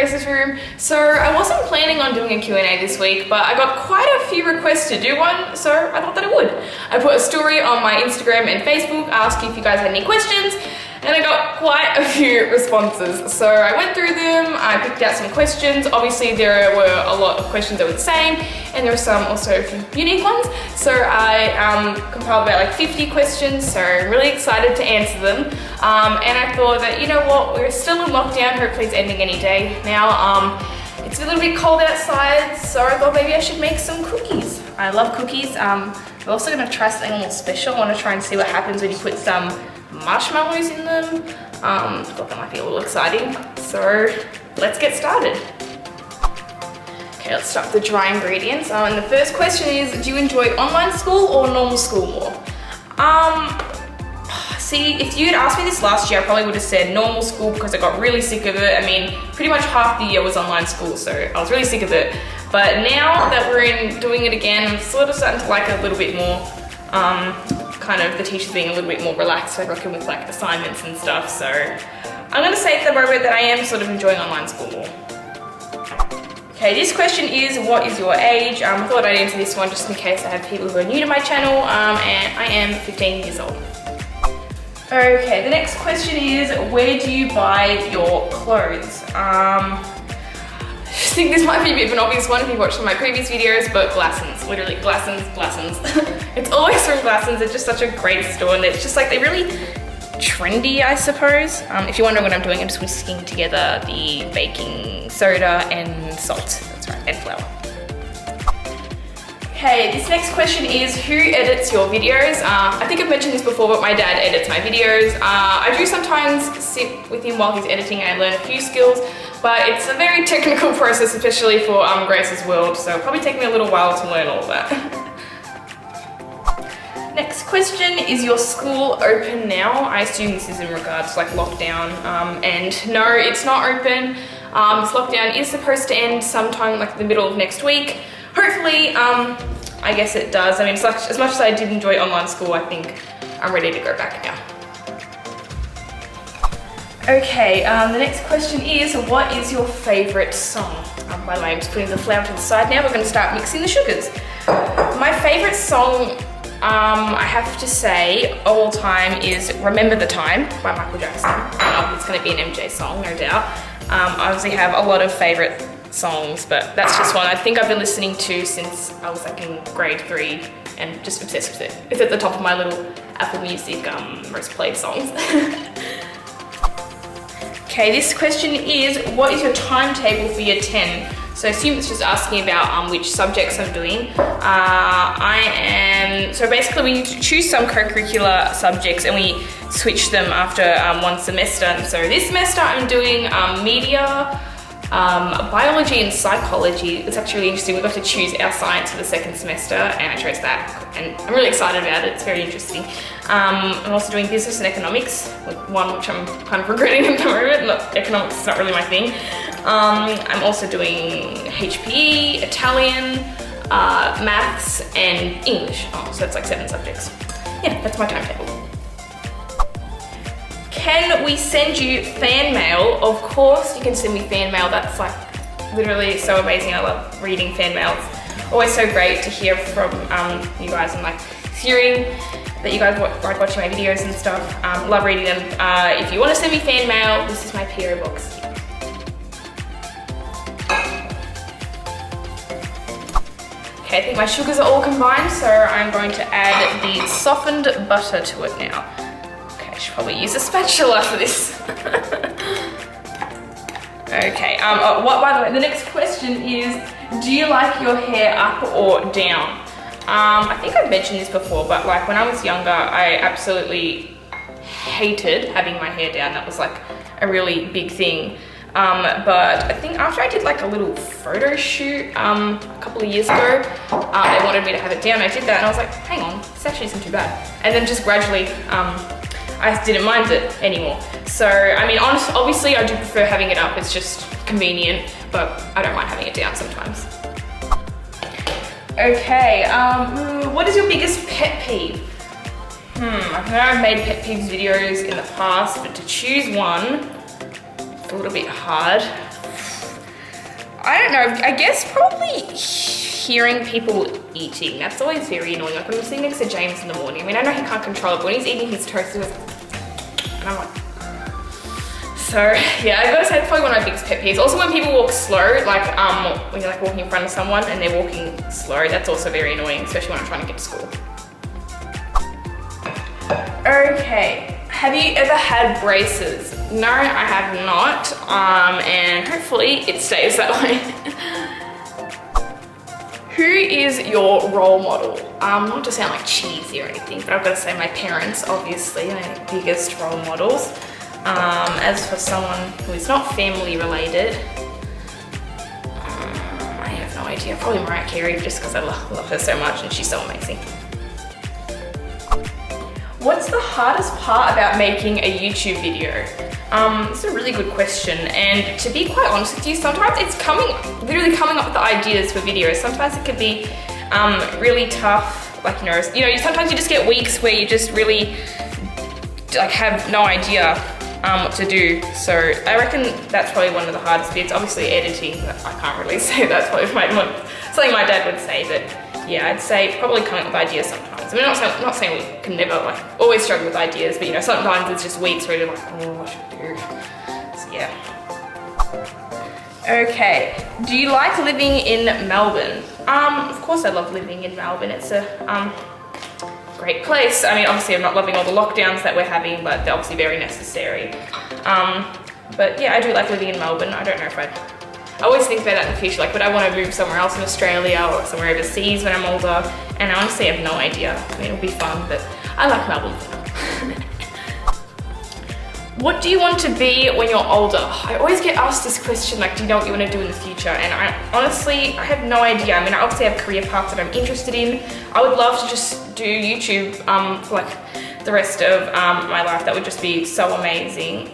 Grace's room. So I wasn't planning on doing a Q&A this week, but I got quite a few requests to do one, so I thought that I would. I put a story on my Instagram and Facebook asking if you guys had any questions, and I got quite a few responses. So I went through them, I picked out some questions. Obviously there were a lot of questions that were the same, and there were some also a few unique ones. So I compiled about like 50 questions, so I'm really excited to answer them. And I thought that, you know what, we're still in lockdown, hopefully it's ending any day now. It's a little bit cold outside, so I thought maybe I should make some cookies. I love cookies. We're also gonna try something a little special. I wanna try and see what happens when you put some marshmallows in them. I thought that might be a little exciting. So let's get started. Okay, let's start with the dry ingredients. And the first question is, do you enjoy online school or normal school more? See, if you had asked me this last year, I probably would have said normal school because I got really sick of it. I mean, pretty much half the year was online school, so I was really sick of it. But now that we're doing it again, I'm sort of starting to like it a little bit more. Kind of the teachers being a little bit more relaxed, I reckon, with like assignments and stuff. So I'm gonna say at the moment that I am sort of enjoying online school more. Okay, this question is, what is your age? I thought I'd answer this one just in case I have people who are new to my channel, and I am 15 years old. Okay, the next question is, where do you buy your clothes? I think this might be a bit of an obvious one if you watched some of my previous videos, but Glassons, literally Glassons. It's always from Glassons. It's just such a great store, and it's just like, they're really trendy, I suppose. If you're wondering what I'm doing, I'm just whisking together the baking soda and salt, that's right, and flour. Okay, this next question is, who edits your videos? I think I've mentioned this before, but my dad edits my videos. I do sometimes sit with him while he's editing and I learn a few skills, but it's a very technical process, especially for Grace's World, so it'll probably take me a little while to learn all of that. Next question, is your school open now? I assume this is in regards to like lockdown, and no, it's not open. This lockdown is supposed to end sometime like the middle of next week. Hopefully, I guess it does. I mean, as much as I did enjoy online school, I think I'm ready to go back now. Okay, the next question is, what is your favorite song? By the way, I'm just putting the flour to the side now. We're gonna start mixing the sugars. My favorite song, I have to say, all time is Remember the Time by Michael Jackson. It's gonna be an MJ song, no doubt. I obviously have a lot of favorite songs, but that's just one I think I've been listening to since I was like in grade 3 and just obsessed with it. It's at the top of my little Apple Music most played songs. Okay, this question is, what is your timetable for year 10? So I assume it's just asking about which subjects I'm doing. So basically we need to choose some co-curricular subjects and we switch them after one semester. So this semester I'm doing media, biology and psychology. It's actually really interesting. We got to choose our science for the second semester and I chose that, and I'm really excited about it. It's very interesting. I'm also doing business and economics, one which I'm kind of regretting at the moment. Economics is not really my thing. I'm also doing HPE, Italian, maths and English. So that's like 7 subjects. Yeah, that's my timetable. Can we send you fan mail? Of course you can send me fan mail. That's like literally so amazing. I love reading fan mail. It's always so great to hear from you guys and like hearing that you guys like watching my videos and stuff. Love reading them. If you want to send me fan mail, this is my PO box. Okay, I think my sugars are all combined, so I'm going to add the softened butter to it now. I should probably use a spatula for this. Okay, by the way, the next question is, do you like your hair up or down? I think I've mentioned this before, but like when I was younger, I absolutely hated having my hair down. That was like a really big thing. But I think after I did like a little photo shoot a couple of years ago, they wanted me to have it down. I did that and I was like, hang on, this actually isn't too bad. And then just gradually, I didn't mind it anymore. So, I mean, honestly, obviously I do prefer having it up. It's just convenient, but I don't mind having it down sometimes. Okay, what is your biggest pet peeve? I know I've made pet peeves videos in the past, but to choose one, it's a little bit hard. I don't know, I guess probably hearing people eating. That's always very annoying. Like when I'm sitting next to James in the morning, I mean, I know he can't control it, but when he's eating his toast, he goes, and I'm like, so yeah, I gotta say it's probably one of my biggest pet peeves. Also when people walk slow, like when you're like walking in front of someone and they're walking slow, that's also very annoying, especially when I'm trying to get to school. Okay, have you ever had braces? No, I have not, and hopefully it stays that way. Who is your role model? Not to sound like cheesy or anything, but I've got to say my parents, obviously, are my biggest role models. As for someone who is not family related, I have no idea. Probably Mariah Carey, just because I love her so much and she's so amazing. What's the hardest part about making a YouTube video? It's a really good question, and to be quite honest with you, sometimes it's literally coming up with the ideas for videos. Sometimes it can be really tough, like sometimes you just get weeks where you just really like have no idea what to do. So I reckon that's probably one of the hardest bits. Obviously editing, but I can't really say that's probably something my dad would say, but yeah, I'd say probably coming up with ideas sometimes. I mean, not saying we can never like always struggle with ideas, but sometimes it's just weeks where you're like, oh, what should I do? So yeah. Okay, do you like living in Melbourne? Of course I love living in Melbourne. It's a great place. I mean, obviously I'm not loving all the lockdowns that we're having, but they're obviously very necessary. But yeah, I do like living in Melbourne. I don't know if I always think about that in the future, like would I want to move somewhere else in Australia or somewhere overseas when I'm older, and I honestly have no idea. I mean, it'll be fun, but I like Melbourne for now. What do you want to be when you're older? I always get asked this question, like, do you know what you want to do in the future? And I honestly have no idea. I mean, I obviously have career paths that I'm interested in. I would love to just do YouTube for like the rest of my life. That would just be so amazing.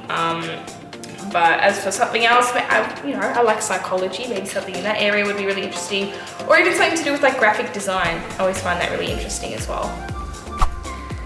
But as for something else, I like psychology. Maybe something in that area would be really interesting. Or even something to do with like graphic design. I always find that really interesting as well.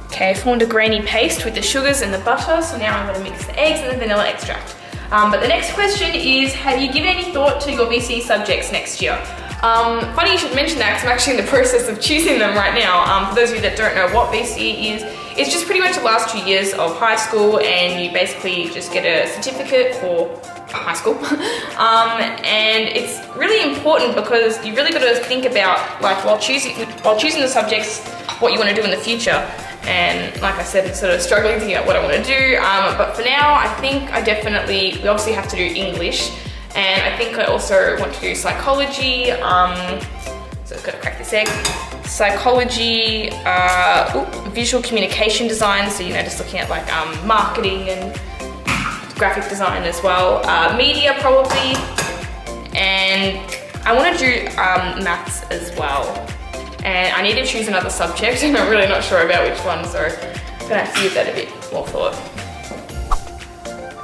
Okay, I formed a grainy paste with the sugars and the butter. So now I'm gonna mix the eggs and the vanilla extract. But the next question is, have you given any thought to your VCE subjects next year? Funny you should mention that, because I'm actually in the process of choosing them right now. For those of you that don't know what VCE is, it's just pretty much the last 2 years of high school, and you basically just get a certificate for high school. And it's really important because you really got to think about, like, while choosing the subjects, what you want to do in the future. And like I said, I'm sort of struggling thinking about what I want to do. But for now, I think we obviously have to do English. And I think I also want to do psychology. So I've got to crack this egg. Psychology, visual communication design. So, just looking at like marketing and graphic design as well. Media probably. And I want to do maths as well. And I need to choose another subject, and I'm really not sure about which one, so I'm gonna have to give that a bit more thought.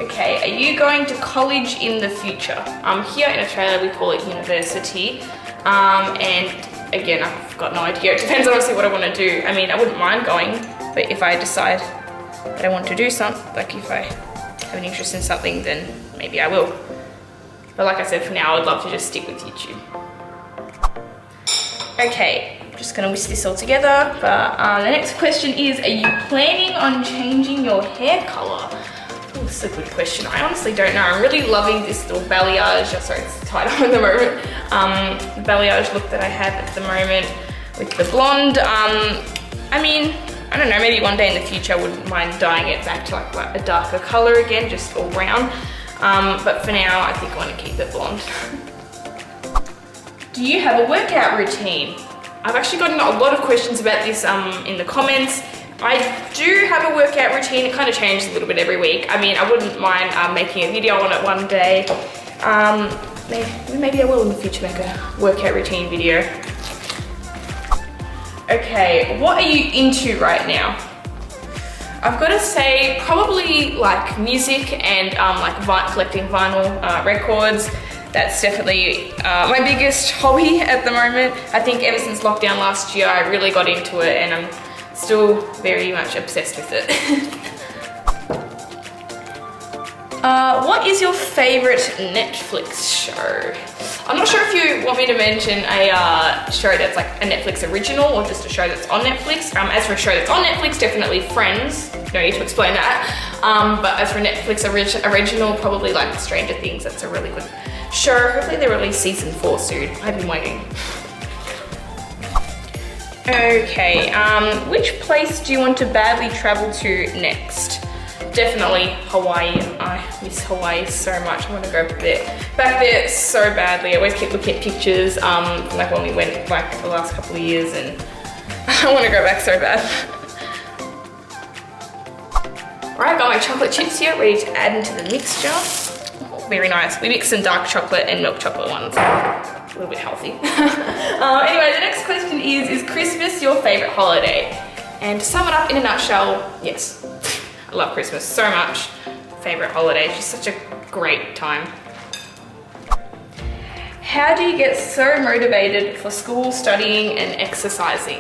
Okay, are you going to college in the future? Here in Australia, we call it university. And again, I've got no idea. It depends honestly what I want to do. I mean, I wouldn't mind going, but if I decide that I want to do something, like if I have an interest in something, then maybe I will. But like I said, for now, I would love to just stick with YouTube. Okay, I'm just gonna whisk this all together. But the next question is, are you planning on changing your hair color? Oh, this is a good question. I honestly don't know. I'm really loving this little balayage. Sorry, it's tied up at the moment. The balayage look that I have at the moment with the blonde. I mean, I don't know, maybe one day in the future I wouldn't mind dyeing it back to like a darker color again, just all brown. But for now, I think I want to keep it blonde. Do you have a workout routine? I've actually gotten a lot of questions about this in the comments. I do have a workout routine. It kind of changes a little bit every week. I mean, I wouldn't mind making a video on it one day. Maybe I will in the future make a workout routine video. Okay, what are you into right now? I've got to say probably like music and collecting vinyl records. That's definitely my biggest hobby at the moment. I think ever since lockdown last year, I really got into it, and I'm still very much obsessed with it. What is your favorite Netflix show? I'm not sure if you want me to mention a show that's like a Netflix original or just a show that's on Netflix. As for a show that's on Netflix, definitely Friends. No need to explain that. But as for Netflix original, probably like Stranger Things. That's a really good show. Hopefully they release season 4 soon. I've been waiting. Okay, which place do you want to badly travel to next? Definitely Hawaii. I miss Hawaii so much. I want to go back there so badly. I always keep looking at pictures from like when we went like the last couple of years, and I want to go back so bad. Alright, got my chocolate chips here ready to add into the mixture. Oh, very nice. We mixed some dark chocolate and milk chocolate ones. A little bit healthy. Anyway, the next question is Christmas your favorite holiday? And to sum it up in a nutshell, yes. I love Christmas so much. Favorite holiday, it's just such a great time. How do you get so motivated for school, studying, and exercising?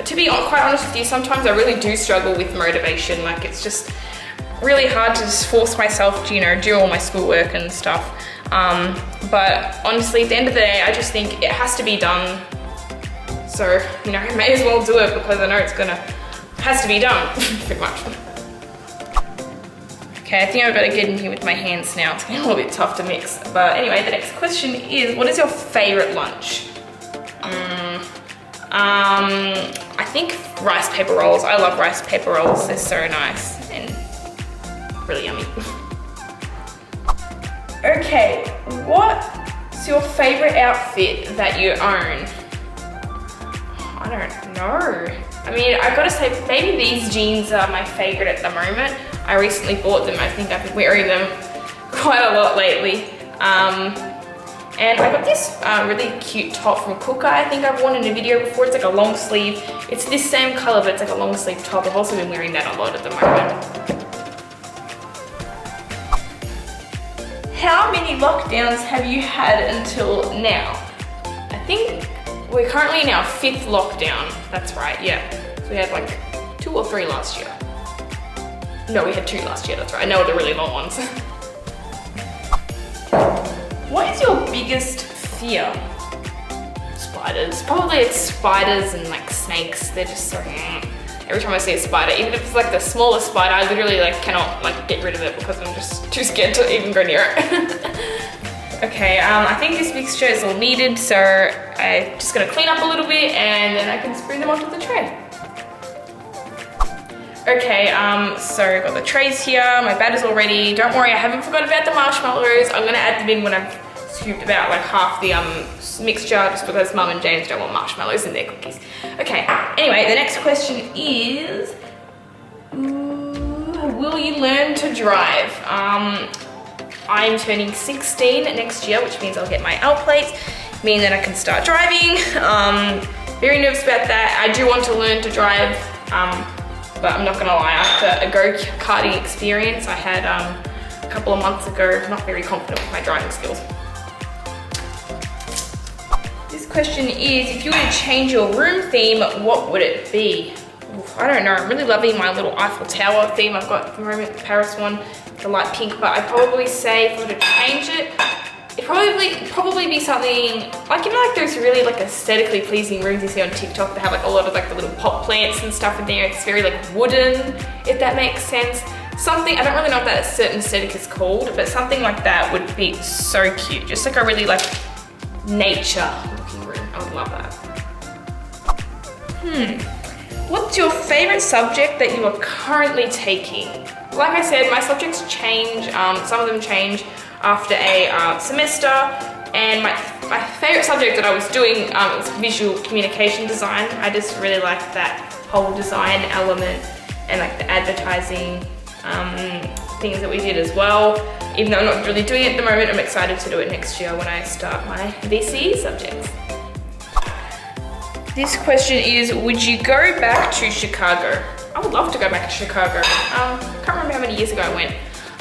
To be quite honest with you, sometimes I really do struggle with motivation. Like, it's just really hard to just force myself to, you know, do all my schoolwork and stuff. But honestly, at the end of the day, I just think it has to be done. So, you know, I may as well do it because I know has to be done, pretty much. Okay, I think I've got to get in here with my hands now. It's getting a little bit tough to mix. But anyway, the next question is, what is your favorite lunch? I think rice paper rolls. I love rice paper rolls. They're so nice and really yummy. Okay, what's your favorite outfit that you own? I don't know. I mean, I gotta say, maybe these jeans are my favorite at the moment. I recently bought them. I think I've been wearing them quite a lot lately. And I got this really cute top from Kuka. I think I've worn in a video before. It's like a long sleeve. It's this same color, but it's like a long sleeve top. I've also been wearing that a lot at the moment. How many lockdowns have you had until now? I think we're currently in our 5th lockdown. That's right, yeah. So we had like 2 or 3 last year. No, we had 2 last year, that's right. I know the really long ones. What is your biggest fear? Spiders. Probably it's spiders and like snakes. They're just so... Every time I see a spider, even if it's like the smallest spider, I literally like cannot like get rid of it because I'm just too scared to even go near it. Okay, I think this mixture is all needed, so I'm just gonna clean up a little bit and then I can spread them onto the tray. Okay, so I've got the trays here, my batter's all ready. Don't worry, I haven't forgot about the marshmallows. I'm gonna add them in when I've scooped about like half the mixture, just because Mum and James don't want marshmallows in their cookies. Okay, anyway, the next question is, will you learn to drive? I'm turning 16 next year, which means I'll get my L plate, meaning that I can start driving. Very nervous about that. I do want to learn to drive, but I'm not gonna lie, after a go-karting experience I had a couple of months ago, I'm not very confident with my driving skills. This question is, if you were to change your room theme, what would it be? Oof, I don't know, I'm really loving my little Eiffel Tower theme I've got at the moment, the Paris one, the light pink, but I'd probably say if I were to change it, it'd probably be something, like, you know, like those really like aesthetically pleasing rooms you see on TikTok that have like a lot of like the little pot plants and stuff in there. It's very like wooden, if that makes sense. Something, I don't really know what that certain aesthetic is called, but something like that would be so cute. Just like a really like nature looking room. I would love that. What's your favorite subject that you are currently taking? Like I said, my subjects change. Some of them change after a semester, and my favorite subject that I was doing was visual communication design. I just really liked that whole design element and like the advertising things that we did as well. Even though I'm not really doing it at the moment, I'm excited to do it next year when I start my VCE subjects. This question is, would you go back to Chicago? I would love to go back to Chicago. I can't remember how many years ago I went,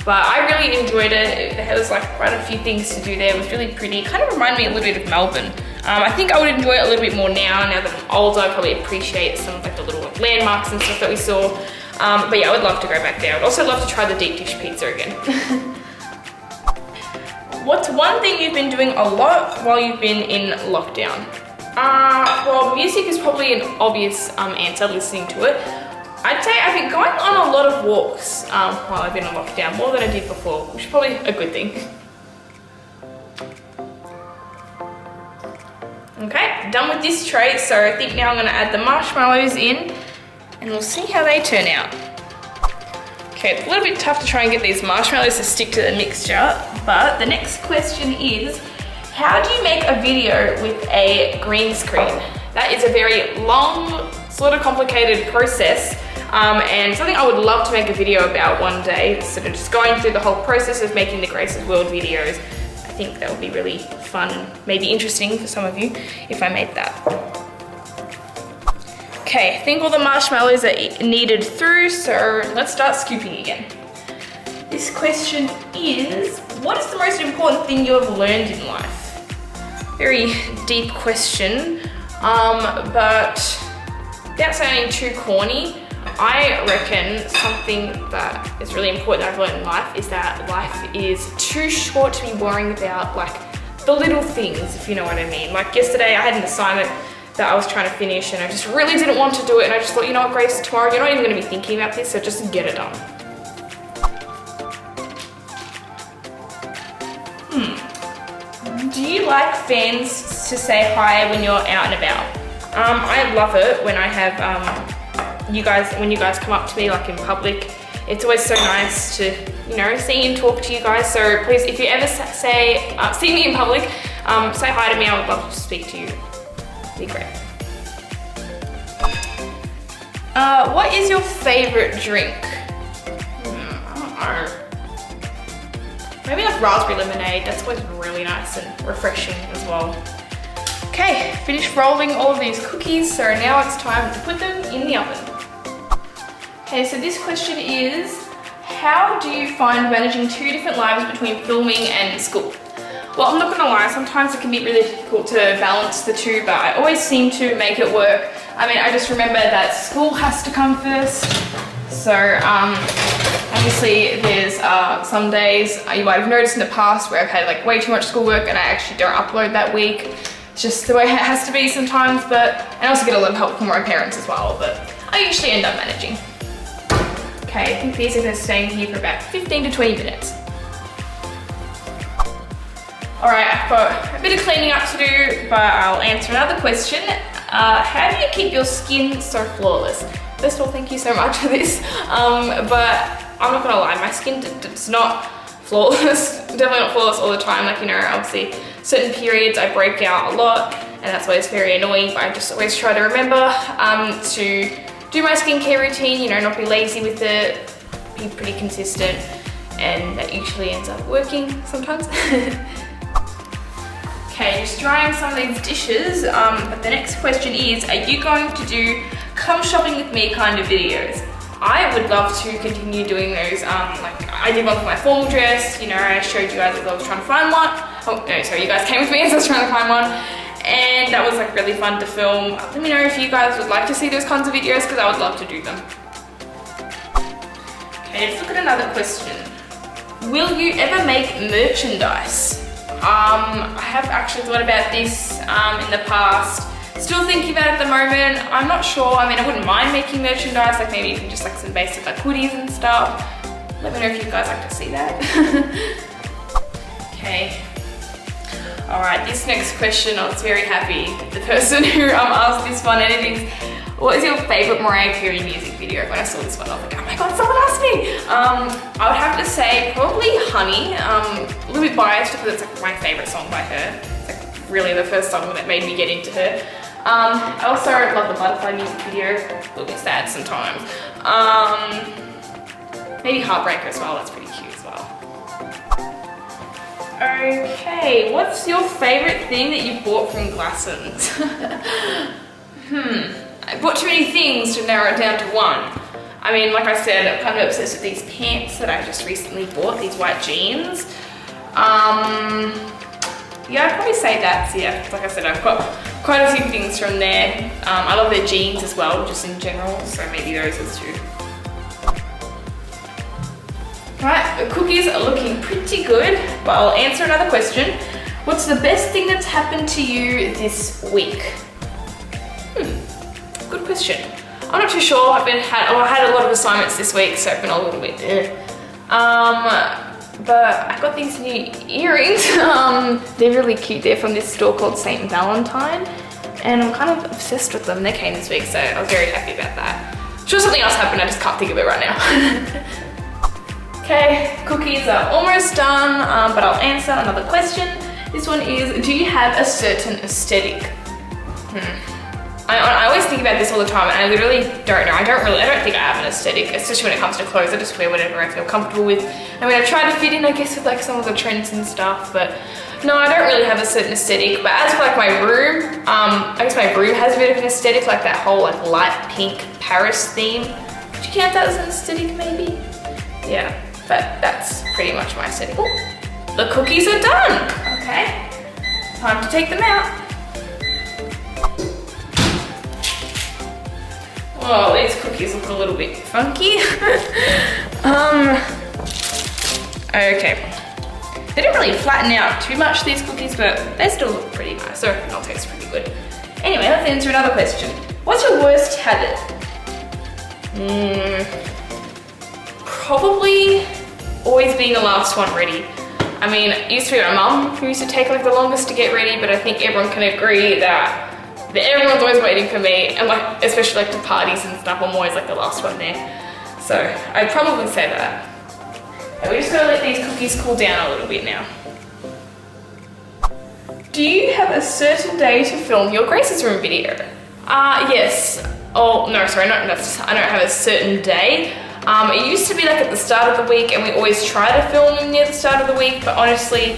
but I really enjoyed it. There was like quite a few things to do there. It was really pretty. It kind of reminded me a little bit of Melbourne. I think I would enjoy it a little bit more now that I'm older. I probably appreciate some of like the little landmarks and stuff that we saw. But yeah, I would love to go back there. I'd also love to try the deep dish pizza again. What's one thing you've been doing a lot while you've been in lockdown? Well, music is probably an obvious answer, listening to it. I'd say I've been going on a lot of walks while I've been on lockdown, more than I did before, which is probably a good thing. Okay, done with this tray, so I think now I'm gonna add the marshmallows in and we'll see how they turn out. Okay, it's a little bit tough to try and get these marshmallows to stick to the mixture, but the next question is, how do you make a video with a green screen? That is a very long, sort of complicated process, and something I would love to make a video about one day, sort of just going through the whole process of making the Grace's World videos. I think that would be really fun and maybe interesting for some of you if I made that. Okay, I think all the marshmallows are kneaded through, so let's start scooping again. This question is, what is the most important thing you have learned in life? Very deep question, but without sounding too corny, I reckon something that is really important that I've learned in life is that life is too short to be worrying about like the little things, if you know what I mean. Like yesterday I had an assignment that I was trying to finish and I just really didn't want to do it, and I just thought, you know what, Grace, tomorrow you're not even going to be thinking about this, so just get it done. Do you like fans to say hi when you're out and about? I love it when I have when you guys come up to me like in public. It's always so nice to, you know, see and talk to you guys. So please, if you ever see me in public, say hi to me. I would love to speak to you. It'd be great. What is your favorite drink? I don't know. Maybe like raspberry lemonade. That's always really nice and refreshing as well. Okay, finished rolling all of these cookies, so now it's time to put them in the oven. Okay, so this question is, how do you find managing two different lives between filming and school? Well, I'm not gonna lie, sometimes it can be really difficult to balance the two, but I always seem to make it work. I mean, I just remember that school has to come first. So, obviously there's some days you might have noticed in the past where I've had like way too much schoolwork and I actually don't upload that week. It's just the way it has to be sometimes, but I also get a lot of help from my parents as well, but I usually end up managing. Okay, I think these are going to stay in here for about 15 to 20 minutes. Alright, I've got a bit of cleaning up to do, but I'll answer another question. How do you keep your skin so flawless? First of all, thank you so much for this, but I'm not going to lie, my skin it's not flawless, definitely not flawless all the time. Like, you know, obviously certain periods I break out a lot and that's why it's very annoying, but I just always try to remember to do my skincare routine, you know, not be lazy with it, be pretty consistent, and that usually ends up working sometimes. Okay, just drying some of these dishes, but the next question is, are you going to do come shopping with me kind of videos? I would love to continue doing those, like I did one for my formal dress, you know, I showed you guys as I was trying to find one. Oh no, sorry, you guys came with me as I was trying to find one. And that was like really fun to film. Let me know if you guys would like to see those kinds of videos because I would love to do them. Okay, let's look at another question. Will you ever make merchandise? I have actually thought about this in the past. Still thinking about it at the moment. I'm not sure. I mean, I wouldn't mind making merchandise, like maybe even just like some basic like hoodies and stuff. Let me know if you guys like to see that. Okay. Alright, this next question, I was very happy the person who asked this one, and it is, what is your favourite Mariah Carey music video? When I saw this one, I was like, oh my god, someone asked me! I would have to say probably Honey. A little bit biased because it's like my favourite song by her. It's like really the first song that made me get into her. I also love the Butterfly music video. A little bit sad sometimes. Maybe Heartbreaker as well, that's pretty cute as well. Okay, what's your favourite thing that you bought from Glassons? I bought too many things to narrow it down to one. I mean, like I said, I'm kind of obsessed with these pants that I just recently bought, these white jeans. Yeah, I'd probably say that. So yeah, like I said, I've got quite a few things from there. I love their jeans as well, just in general, so maybe those are two. Right, the cookies are looking pretty good, but I'll answer another question. What's the best thing that's happened to you this week? Good question. I'm not too sure. I had a lot of assignments this week, so I've been a little bit but I got these new earrings. They're really cute. They're from this store called St. Valentine, and I'm kind of obsessed with them. They came this week, so I was very happy about that. I'm sure something else happened, I just can't think of it right now. Okay, cookies are almost done, but I'll answer another question. This one is, do you have a certain aesthetic? I always think about this all the time, and I literally don't know. I don't think I have an aesthetic, especially when it comes to clothes. I just wear whatever I feel comfortable with. I mean, I try to fit in, I guess, with like some of the trends and stuff, but no, I don't really have a certain aesthetic. But as for like my room, I guess my room has a bit of an aesthetic, like that whole like light pink Paris theme. Would you count that as an aesthetic maybe? Yeah, but that's pretty much my aesthetic. Ooh, the cookies are done. Okay, time to take them out. Oh, these cookies look a little bit funky. Okay. They didn't really flatten out too much, these cookies, but they still look pretty nice. So they'll taste pretty good. Anyway, let's answer another question. What's your worst habit? Probably always being the last one ready. I mean, it used to be my mum who used to take like the longest to get ready, but I think everyone can agree that everyone's always waiting for me, and like, especially like to parties and stuff, I'm always like the last one there. So I'd probably say that. And we just gotta let these cookies cool down a little bit now. Do you have a certain day to film your Grace's Room video? Yes. Oh, no, sorry, I don't have a certain day. It used to be like at the start of the week, and we always try to film them near the start of the week, but honestly,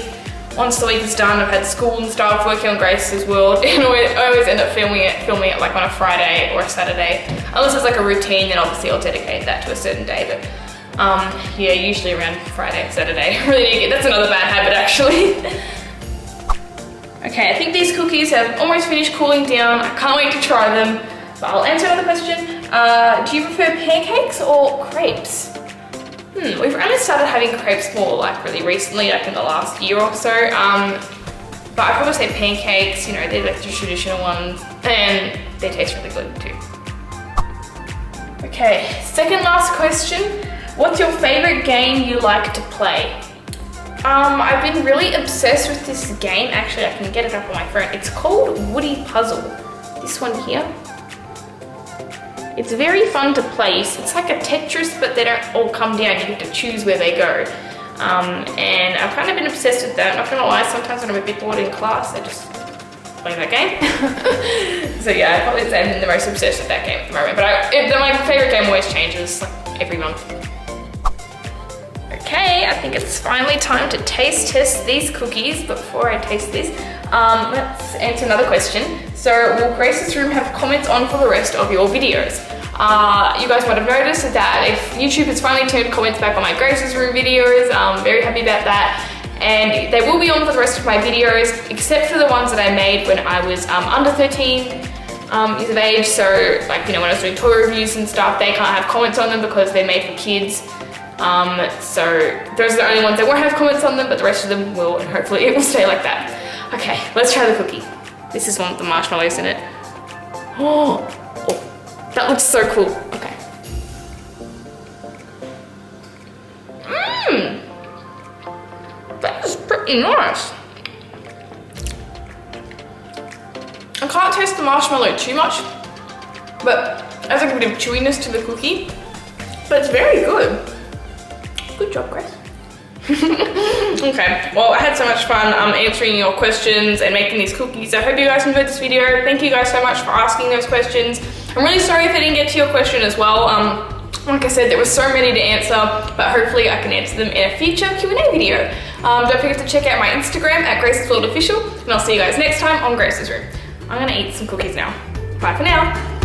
once the week is done, I've had school and stuff, working on Grace's World, and I always end up filming it like on a Friday or a Saturday. Unless it's like a routine, then obviously I'll dedicate that to a certain day, but yeah, usually around Friday, Saturday. Really, that's another bad habit actually. Okay, I think these cookies have almost finished cooling down. I can't wait to try them, but I'll answer another question. Do you prefer pancakes or crepes? We've only started having crepes more like really recently, like in the last year or so. But I'd probably say pancakes, you know, they're like the traditional ones, and they taste really good too. Okay, second last question. What's your favorite game you like to play? I've been really obsessed with this game. Actually, I can get it up on my phone. It's called Woody Puzzle. This one here. It's very fun to play. It's like a Tetris, but they don't all come down. You have to choose where they go. And I've kind of been obsessed with that. Not gonna lie, sometimes when I'm a bit bored in class, I just play that game. So yeah, I'd probably say I'm the most obsessed with that game at the moment. But my favorite game always changes, like every month. Okay, I think it's finally time to taste test these cookies. But before I taste this, let's answer another question. So, will Grace's Room have comments on for the rest of your videos? You guys might have noticed that if YouTube has finally turned comments back on my Grace's Room videos, I'm very happy about that. And they will be on for the rest of my videos, except for the ones that I made when I was under 13 years of age. So, like, you know, when I was doing toy reviews and stuff, they can't have comments on them because they're made for kids. So those are the only ones that won't have comments on them, but the rest of them will, and hopefully it will stay like that. Okay, let's try the cookie. This is one with the marshmallows in it. Oh, that looks so cool. Okay. That is pretty nice. I can't taste the marshmallow too much, but it has like a bit of chewiness to the cookie, but it's very good. Good job, Grace. Okay, well, I had so much fun answering your questions and making these cookies. I hope you guys enjoyed this video. Thank you guys so much for asking those questions. I'm really sorry if I didn't get to your question as well. Like I said, there were so many to answer, but hopefully I can answer them in a future Q&A video. Don't forget to check out my Instagram at Grace's World Official, and I'll see you guys next time on Grace's Room. I'm gonna eat some cookies now. Bye for now.